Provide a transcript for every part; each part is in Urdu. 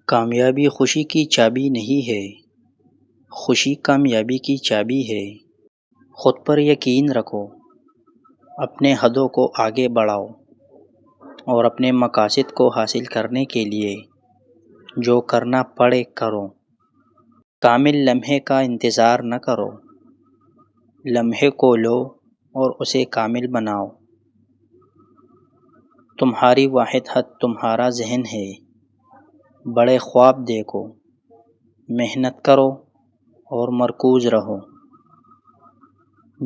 کامیابی خوشی کی چابی نہیں ہے، خوشی کامیابی کی چابی ہے۔ خود پر یقین رکھو، اپنے ہدفوں کو آگے بڑھاؤ اور اپنے مقاصد کو حاصل کرنے کے لیے جو کرنا پڑے کرو۔ کامل لمحے کا انتظار نہ کرو، لمحے کو لو اور اسے کامل بناؤ۔ تمہاری واحد حد تمہارا ذہن ہے، بڑے خواب دیکھو، محنت کرو اور مرکوز رہو۔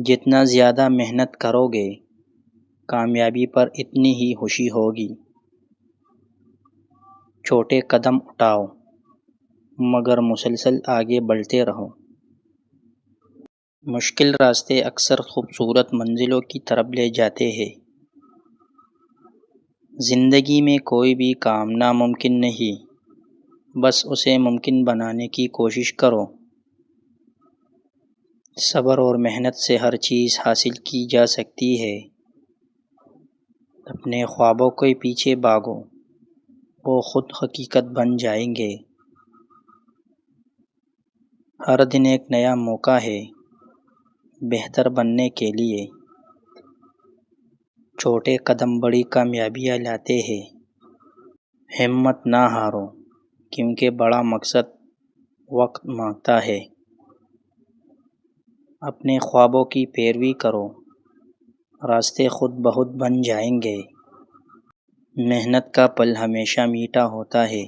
جتنا زیادہ محنت کرو گے، کامیابی پر اتنی ہی خوشی ہوگی۔ چھوٹے قدم اٹھاؤ مگر مسلسل آگے بڑھتے رہو۔ مشکل راستے اکثر خوبصورت منزلوں کی طرف لے جاتے ہیں۔ زندگی میں کوئی بھی کام ناممکن نہیں، بس اسے ممکن بنانے کی کوشش کرو۔ صبر اور محنت سے ہر چیز حاصل کی جا سکتی ہے۔ اپنے خوابوں کے پیچھے بھاگو، وہ خود حقیقت بن جائیں گے۔ ہر دن ایک نیا موقع ہے بہتر بننے کے لیے۔ چھوٹے قدم بڑی کامیابیاں لاتے ہیں۔ ہمت نہ ہارو کیونکہ بڑا مقصد وقت مانگتا ہے۔ اپنے خوابوں کی پیروی کرو، راستے خود بخود بن جائیں گے۔ محنت کا پھل ہمیشہ میٹھا ہوتا ہے،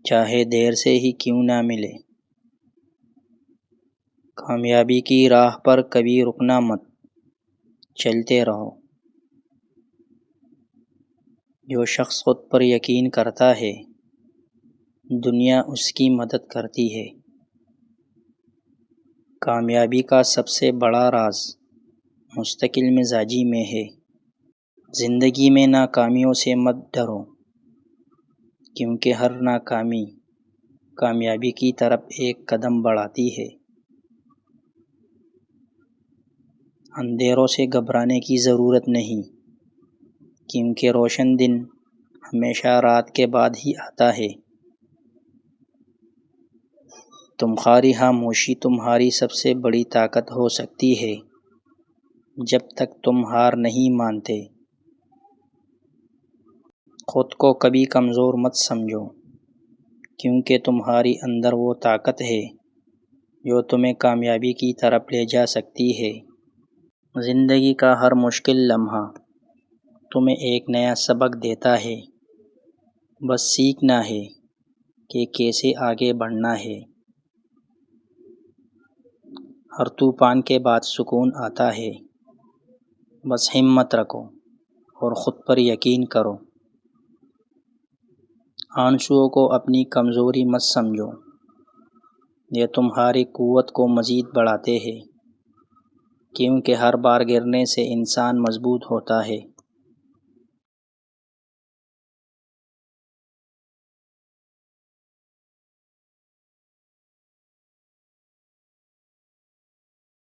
چاہے دیر سے ہی کیوں نہ ملے۔ کامیابی کی راہ پر کبھی رکنا مت، چلتے رہو۔ جو شخص خود پر یقین کرتا ہے، دنیا اس کی مدد کرتی ہے۔ کامیابی کا سب سے بڑا راز مستقل مزاجی میں ہے۔ زندگی میں ناکامیوں سے مت ڈرو، کیونکہ ہر ناکامی کامیابی کی طرف ایک قدم بڑھاتی ہے۔ اندھیروں سے گھبرانے کی ضرورت نہیں، کیونکہ روشن دن ہمیشہ رات کے بعد ہی آتا ہے۔ تمہاری خاموشی تمہاری سب سے بڑی طاقت ہو سکتی ہے۔ جب تک تم ہار نہیں مانتے، خود کو کبھی کمزور مت سمجھو، کیونکہ تمہاری اندر وہ طاقت ہے جو تمہیں کامیابی کی طرف لے جا سکتی ہے۔ زندگی کا ہر مشکل لمحہ تمہیں ایک نیا سبق دیتا ہے، بس سیکھنا ہے کہ کیسے آگے بڑھنا ہے۔ ہر طوفان کے بعد سکون آتا ہے، بس ہمت رکھو اور خود پر یقین کرو۔ آنسوؤں کو اپنی کمزوری مت سمجھو، یہ تمہاری قوت کو مزید بڑھاتے ہیں، کیونکہ ہر بار گرنے سے انسان مضبوط ہوتا ہے۔